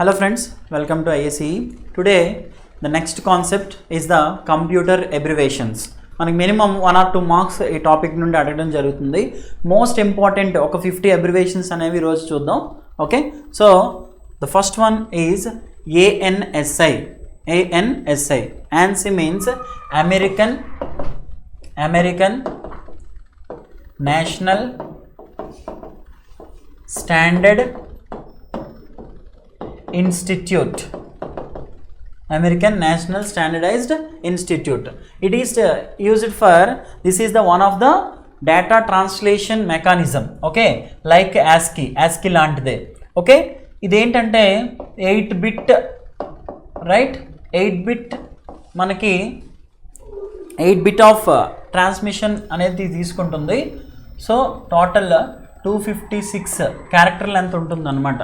Hello friends, welcome to ISE. Today the next concept is the computer abbreviations. మనకి minimum 1 or 2 marks ఈ topic నుండి అడగడం జరుగుతుంది. Most important ఒక 50 abbreviations అనేవి రోజు చూద్దాం. Okay, so the first one is ANSI. ANSI. ANSI means American National Standard Institute. American National Standardized Institute. It is used for, this is the one of the data translation mechanism. Okay, like ASCII లాంటిదే. Okay, ఇదేంటంటే 8-bit right, 8-bit మనకి 8-bit of transmission అనేది తీసుకుంటుంది. So total 256 character length ఉంటుంది అనమాట.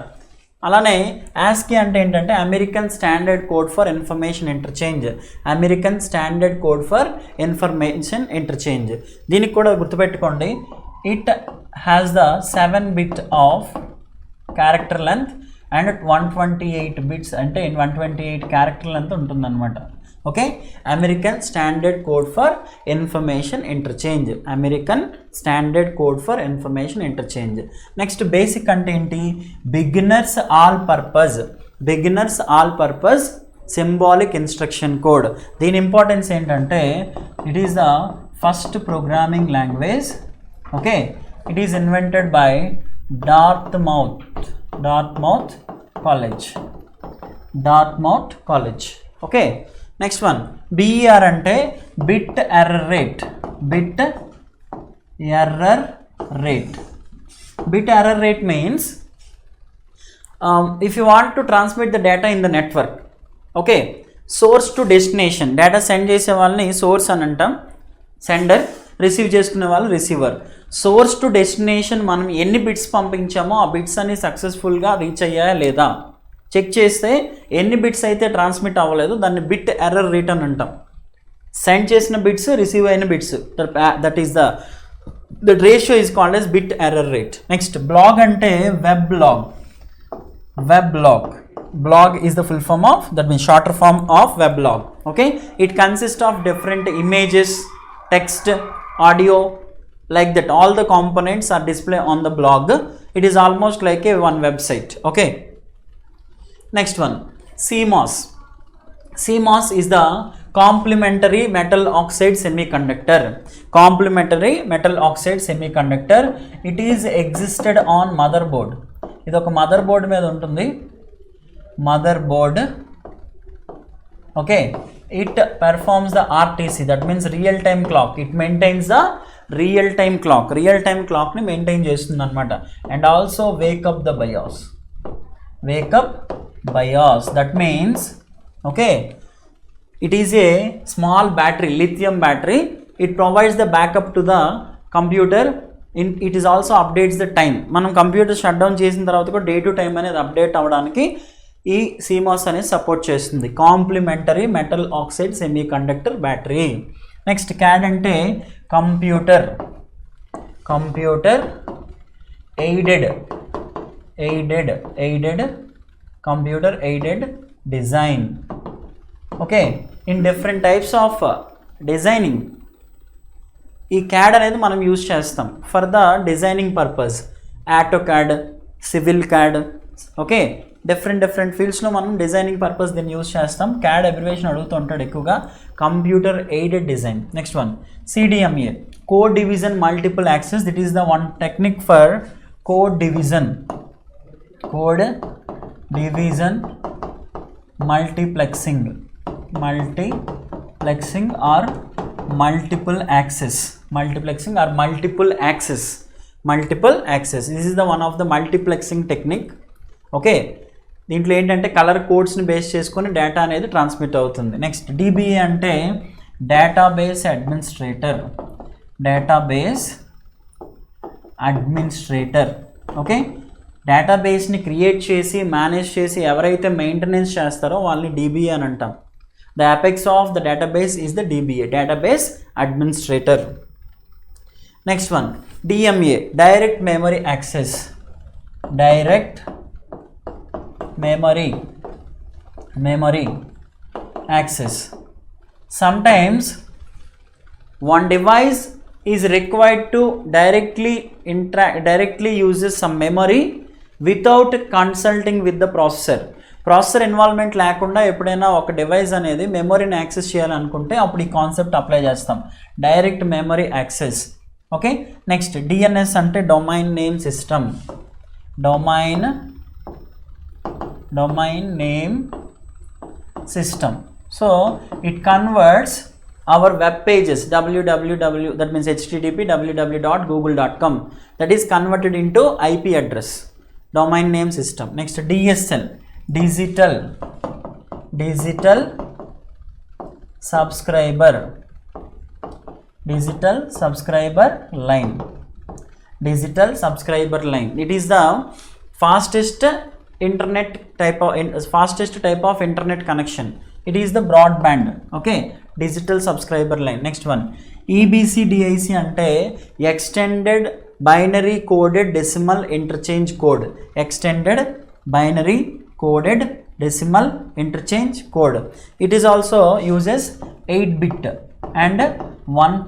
అలానే ASCII అంటే ఏంటంటే American standard code for information interchange. American standard code for information interchange. దీనికి కూడా గుర్తుపెట్టుకోండి, it has the 7-bit of character length and 128 bits అంటే 128 క్యారెక్టర్ లెంత్ ఉంటుందన్నమాట. Okay, American standard code for information interchange. American standard code for information interchange. Next basic అంటే ఏంటి? Beginners all purpose symbolic instruction code. దీని importance ఏంటంటే it is the first programming language. Okay, it is invented by Dartmouth College. Okay, next one BER అంటే bit error rate. Bit error rate means if you want to transmit the data in the network, okay, source to destination, data send చేసే వాళ్ళని source అని అంటాం, sender, receive చేసుకునే వాళ్ళు receiver. Source to destination మనం ఎన్ని bits పంపించామో ఆ bits అన్ని సక్సెస్ఫుల్గా రీచ్ అయ్యాయా లేదా చెక్ చేస్తే ఎన్ని బిట్స్ అయితే ట్రాన్స్మిట్ అవ్వలేదు దాన్ని బిట్ ఎర్రర్ రేట్ అని అంటాం. సెండ్ చేసిన బిట్స్, రిసీవ్ అయిన bits, that is the ratio is called as bit error rate. Next blog అంటే web blog. Blog is the full form of, that means shorter form of weblog. Okay, it consists of different images, text, audio, like that. All the components are displayed on the blog. It is almost like a one website. Okay, next one, CMOS is the complementary metal oxide semiconductor. It is existed on motherboard. ఇది ఒక mother board మీద ఉంటుంది, okay. It performs the RTC, that means real time clock. It maintains the real time క్లాక్ని maintain చేస్తుంది అనమాట. And also wake up BIOS, that means okay, it is a small battery, lithium battery. It provides the backup to the computer. It is also updates the time. మనం computer shut down చేసిన తర్వాత కూడా day to time అనేది update అవ్వడానికి ఈ CMOS అనేది support చేస్తుంది. Complementary metal oxide semiconductor battery. Next CAD అంటే computer aided design. Okay, in different types of designing ఈ CAD అనేది మనం యూజ్ చేస్తాం for the designing purpose. AutoCAD, civil CAD. Okay, different ఫీల్డ్స్లో మనం డిజైనింగ్ పర్పస్ దీన్ని use చేస్తాం. CAD abbreviation అడుగుతూ ఉంటాడు ఎక్కువగా, computer aided design. Next one CDMA, code division multiple access. This is the one technique for code division multiplexing or multiple access. This is the one of the multiplexing technique. Okay, దీంట్లో ఏంటంటే colour కోడ్స్ని base చేసుకొని data అనేది transmit అవుతుంది. Next DBA అంటే database administrator. Okay, డేటాబేస్ని create చేసి manage చేసి ఎవరైతే maintenance చేస్తారో వాళ్ళని DBA అని అంటాం. The apex of the database is the DBA, database administrator. Next one, DMA, direct memory access. memory access. Sometimes one device is required to directly uses some memory without consulting with the processor involvement లేకుండా ఎప్పుడైనా ఒక device అనేది మెమొరీని access చేయాలనుకుంటే అప్పుడు ఈ concept apply చేస్తాం, direct memory access. Okay, next DNS అంటే domain name system. Domain name system. So it converts our web pages www, that means http www.google.com, that is converted into IP address, domain name system. Next DSL, digital subscriber line. It is the fastest type of internet connection. It is the broadband. Okay, digital subscriber line. Next one, EBCDIC ante extended binary coded decimal interchange code. Extended binary coded decimal interchange code. It is also uses 8-bit and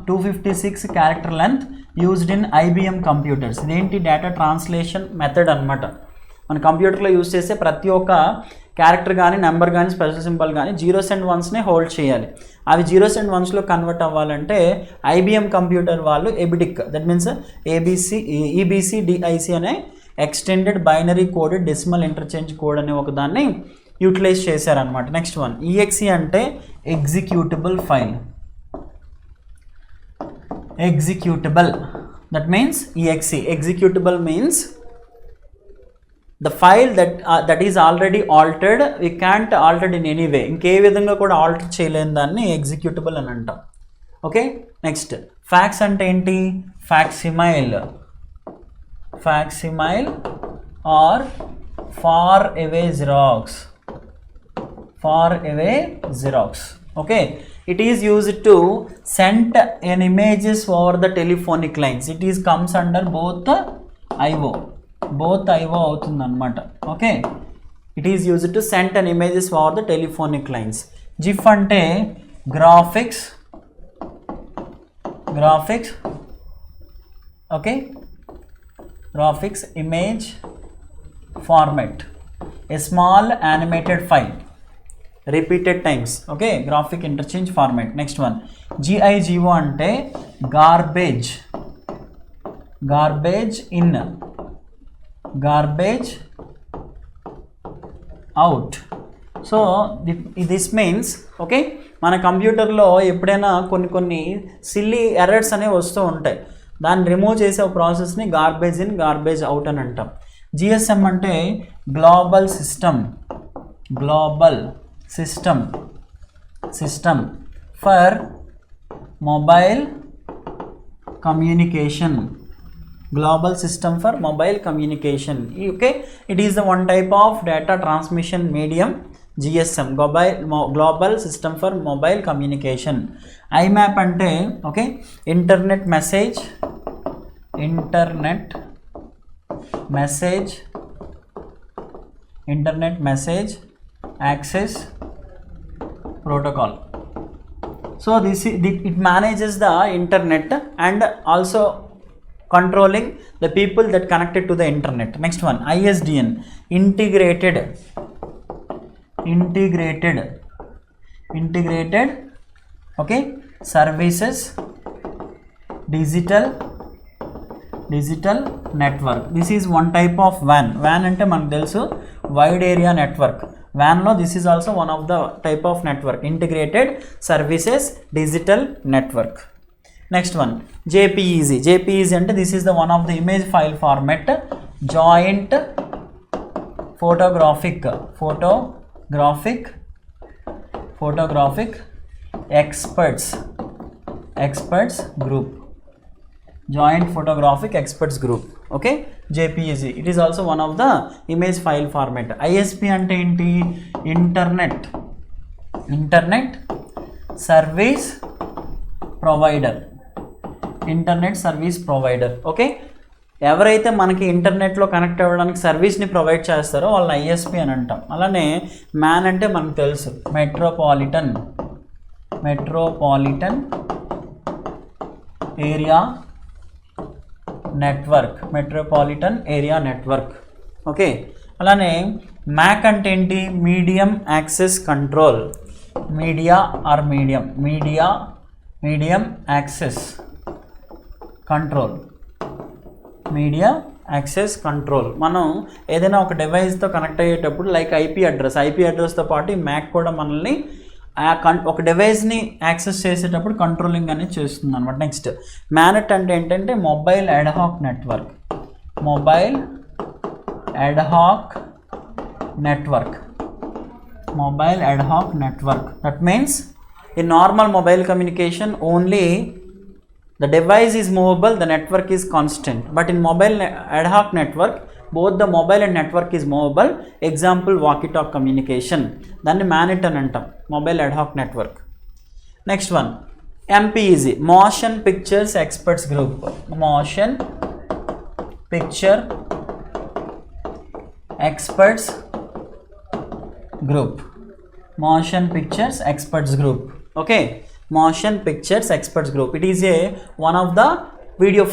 256 character length used in IBM computers. ఇదేంటి data translation method అనమాట. మన కంప్యూటర్లో use చేసే ప్రతి ఒక్క character కానీ number కానీ special symbol కానీ జీరోస్ అండ్ వన్స్నే హోల్డ్ చేయాలి. అవి జీరోస్ అండ్ వన్స్లో కన్వర్ట్ అవ్వాలంటే ఐబిఎం కంప్యూటర్ వాళ్ళు ఎబిడిక్, దట్ మీన్స్ EBCDIC అనే extended binary coded decimal interchange code అనే ఒక దాన్ని యూటిలైజ్ చేశారనమాట. నెక్స్ట్ వన్, EXE అంటే executable file. Executable, that means EXE. Executable means the file that is already altered, we can't alter it in any way, ఇంకే విధంగా కూడా alter చేయలేని దాన్ని ఎగ్జిక్యూటబుల్ అని అంటాం. ఓకే, నెక్స్ట్ ఫ్యాక్స్ అంటే ఏంటి? Facsimile or far away Xerox. Okay, it is used to send an images over the telephonic lines. It is comes under both IO అవుతుంది అనమాట. Okay, it is used to send and images for the telephonic lines. GIF అంటే graphics. Okay, graphics image format, a small animated file repeated times. Okay, graphic interchange format. Next one, GIGO అంటే garbage in, garbage out. So this means okay, మన కంప్యూటర్లో ఎప్పుడైనా కొన్ని silly errors అనేవి వస్తూ ఉంటాయి, దాన్ని రిమూవ్ చేసే ప్రాసెస్ని గార్బేజ్ ఇన్ గార్బేజ్ అవుట్ అని అంటాం. GSM అంటే global system for mobile communication. Global system for mobile communication. Okay, it is the one type of data transmission medium, GSM, global system for mobile communication. IMAP ante okay, internet message access protocol. So it manages the internet and also controlling the people that connected to the internet. Next one, ISDN, integrated okay, services digital network. This is one type of WAN ante manaku telusu wide area network. WAN lo this is also one of the type of network, integrated services digital network. Next one, JPEG అంటే this is the one of the image file format, joint photographic experts group, joint photographic experts group. Okay, JPEG, it is also one of the image file format. ISP అంటే ఏంటి? internet service provider. Okay, ఎవరైతే మనకి ఇంటర్నెట్లో connect అవ్వడానికి సర్వీస్ని provide చేస్తారో వాళ్ళని ISP అని అంటాం. అలానే మ్యాన్ అంటే మనకు తెలుసు మెట్రోపాలిటన్ ఏరియా నెట్వర్క్. ఓకే, అలానే మ్యాక్ అంటే ఏంటి? Medium access control. Medium access control. మనం ఏదైనా ఒక డివైస్తో కనెక్ట్ అయ్యేటప్పుడు లైక్ ఐపీ అడ్రస్తో పాటు ఈ మ్యాక్ కూడా మనల్ని ఒక డివైస్ని యాక్సెస్ చేసేటప్పుడు కంట్రోలింగ్ అనేది చేస్తుంది అనమాట. నెక్స్ట్ మ్యానెట్ అంటే ఏంటంటే mobile ad hoc network. That means in normal mobile communication only the device is movable, the network is constant, but in mobile ad hoc network both the mobile and network is movable. Example walkie talk communication, danni MANET అని అంటాం, mobile ad hoc network. Next one MPEG, motion pictures experts group. Motion picture experts group. Okay, motion pictures experts group. It is one of the video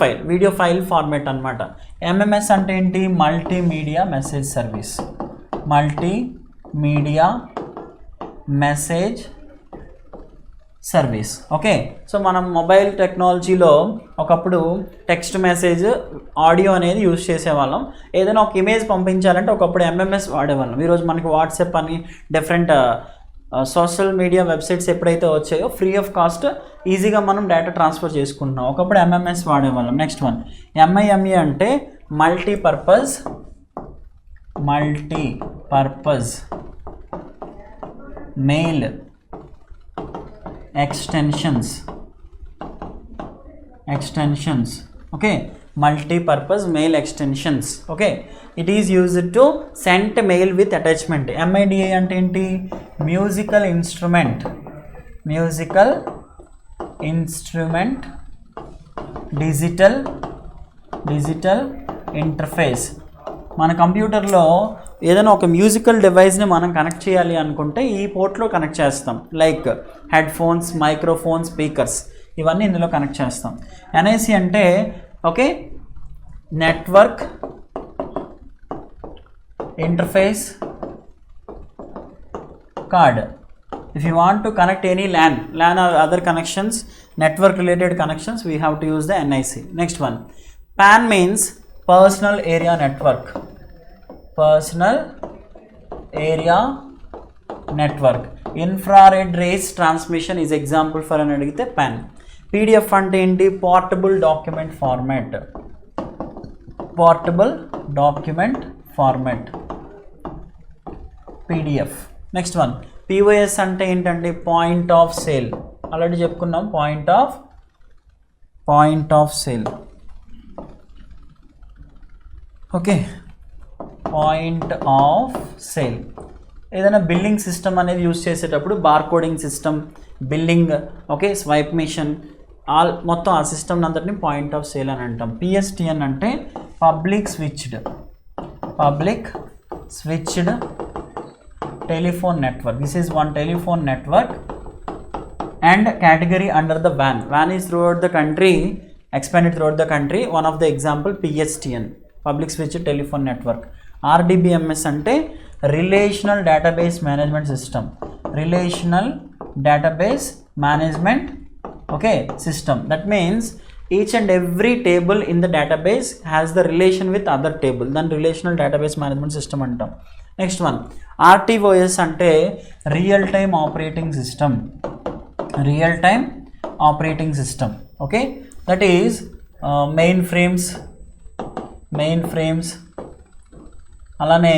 file format అన్నమాట. MMS అంటే ఏంటి? Multimedia message service. Okay, so మనం mobile టెక్నాలజీలో ఒకప్పుడు text message, audio అనేది use చేసేవాళ్ళం. ఏదైనా ఒక ఇమేజ్ పంపించాలంటే ఒకప్పుడు MMS వాడేవాళ్ళం. ఈరోజు మనకి వాట్సాప్ అని డిఫరెంట్ సోషల్ మీడియా వెబ్సైట్స్ ఎప్పుడైతే వచ్చాయో ఫ్రీ ఆఫ్ కాస్ట్ ఈజీగా మనం డేటా ట్రాన్స్ఫర్ చేసుకుంటున్నాం. ఒకప్పుడు MMS వాడేవాళ్ళం. నెక్స్ట్ వన్ MIME అంటే multipurpose mail extensions. Okay, multi-purpose mail extensions. Okay, it is used to send mail with attachment. MIDI అంటే ఏంటి? musical instrument digital interface. మన కంప్యూటర్లో ఏదైనా ఒక మ్యూజికల్ డివైస్ని మనం కనెక్ట్ చేయాలి అనుకుంటే ఈ పోర్ట్లో కనెక్ట్ చేస్తాం. Like head phones, microphone, speakers, ఇవన్నీ ఇందులో కనెక్ట్ చేస్తాం. NIC అంటే okay, network interface card. If you want to connect any LAN or other connections, network related connections, we have to use the NIC. Next one, PAN means personal area network. Infrared rays transmission is example for అని అడిగితే PAN. PDF అంటే ఏంటి? portable document format. PDF. Next one POS అంటే ఏంటంటే point of sale. Already చెప్పుకున్నాం, point of sale. Okay, point of sale. ఏదైనా billing system అనేది use చేసేటప్పుడు barcoding system, billing, okay, swipe machine, మొత్తం ఆ సిస్టమ్ అంతటిని పాయింట్ ఆఫ్ సేల్ అని అంటాం. PSTN అంటే public switched telephone network. This is one telephone network and category under the WAN. WAN is throughout the country, expanded throughout the country. One of the example PSTN, public switched telephone network. RDBMS ante relational database management system. Okay, system. That means each and every table in the database has the relation with other table. Then relational database management system antam. Next one, RTOS ante real time operating system. Okay, that is mainframes alane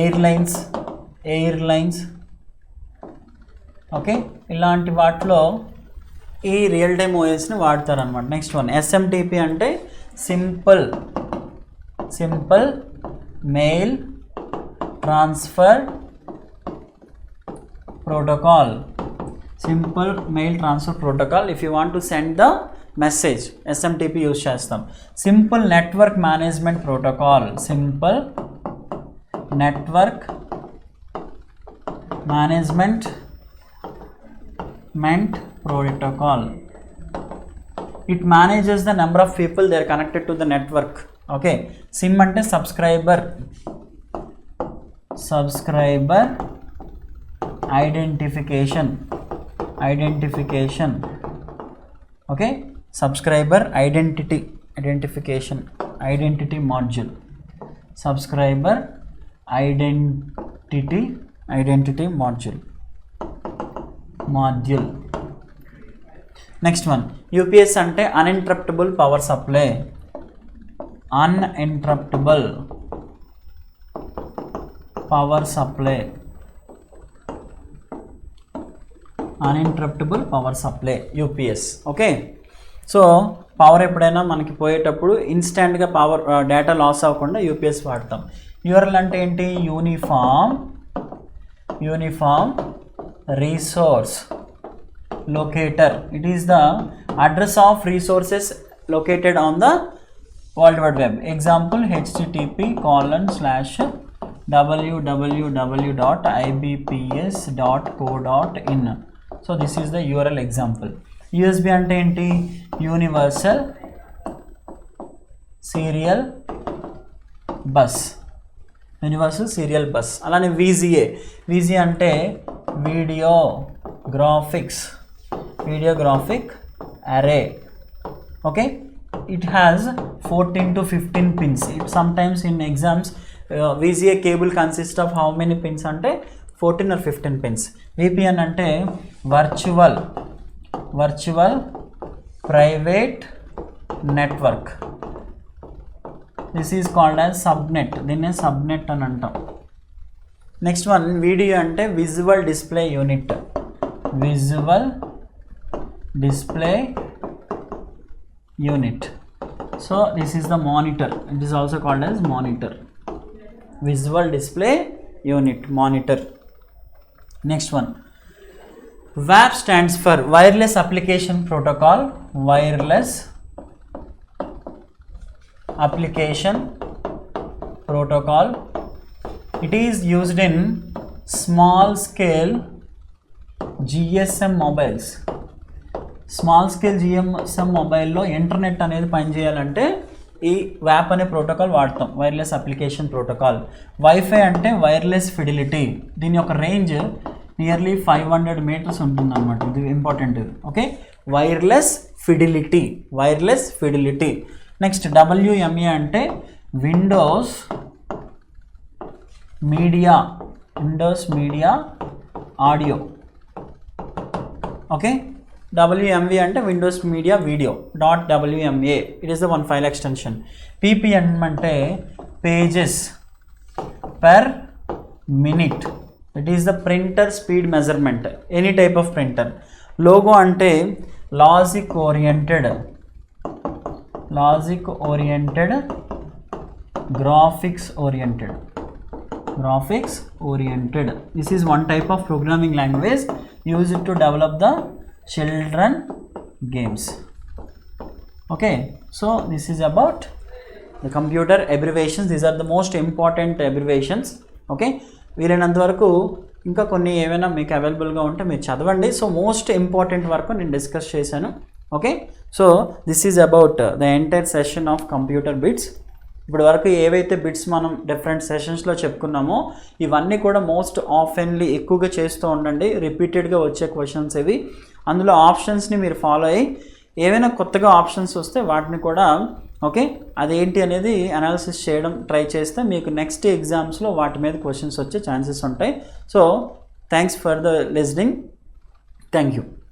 airlines. Okay, ఇలాంటి వాటిలో ఈ real time ఓఎస్ని వాడతారు అనమాట. Next one SMTP అంటే simple mail transfer protocol. If you want to send the message SMTP use చేస్తాం. Simple network management protocol, simple network management protocol. It manages the number of people they are connected to the network. Okay, SIM ante subscriber identification. Okay, subscriber identification module, subscriber identity module. Next one, UPS ante uninterruptible power supply. Uninterruptible power supply. Uninterruptible power supply, UPS. Okay, so power ఎప్పుడైనా మనకి పోయేటప్పుడు ఇన్స్టెంట్గా power data loss అవ్వకుండా UPS వాడతాం. URL అంటే ఏంటి? Uniform resource locator. It is the address of resources located on the World Wide Web. Example, http://www.ibps.co.in. So this is the URL example. USB ante enti? Universal Serial Bus. అలానే VGA అంటే video graphic array. Okay, it has 14 to 15 pins. Sometimes in exams VGA cable consists of how many pins ante 14 or 15 pins. VPN ante virtual private network. This is called as subnet. Dinne subnet అని అంటాం. Next one video అంటే visual display unit. So this is the monitor. It is also called as monitor. Visual display unit, monitor. Next one, WAP stands for wireless application protocol. It is used in small scale GSM mobiles. Small scale GSM మొబైల్లో internet అనేది పనిచేయాలంటే ఈ WAP అనే protocol వాడతాం, wireless application protocol. Wifi అంటే wireless fidelity. దీని యొక్క range nearly 500 metres ఉంటుంది అనమాట. ఇది important. Okay, wireless fidelity. Next WMA అంటే Windows media audio. Okay, WMV అంటే Windows media video .WMA. It is the one file extension. PPM అంటే pages per minute. It is the printer speed measurement, any type of printer. Logo అంటే logic oriented graphics oriented. This is one type of programming language used to develop the children games. Okay, so this is about the computer abbreviations. These are the most important abbreviations. Okay, వీలైనంత వరకు ఇంకా కొన్ని ఏమైనా మీకు అవైలబుల్గా ఉంటే మీరు చదవండి. సో మోస్ట్ ఇంపార్టెంట్ వరకు నేను డిస్కస్ చేశాను. Okay, so this is about the entire session of computer bits. ఇప్పుడు వరకు ఏవైతే బిట్స్ మనం డిఫరెంట్ సెషన్స్లో చెప్పుకున్నామో ఇవన్నీ కూడా మోస్ట్ ఆఫెన్లీ ఎక్కువగా చేస్తూ ఉండండి. రిపీటెడ్గా వచ్చే క్వశ్చన్స్ ఇవి. అందులో ఆప్షన్స్ని మీరు ఫాలో అయ్యి ఏవైనా కొత్తగా ఆప్షన్స్ వస్తే వాటిని కూడా ఓకే అదేంటి అనేది అనాలిసిస్ చేయడం ట్రై చేస్తే మీకు నెక్స్ట్ ఎగ్జామ్స్లో వాటి మీద క్వశ్చన్స్ వచ్చే ఛాన్సెస్ ఉంటాయి. So thanks for the listening. Thank you.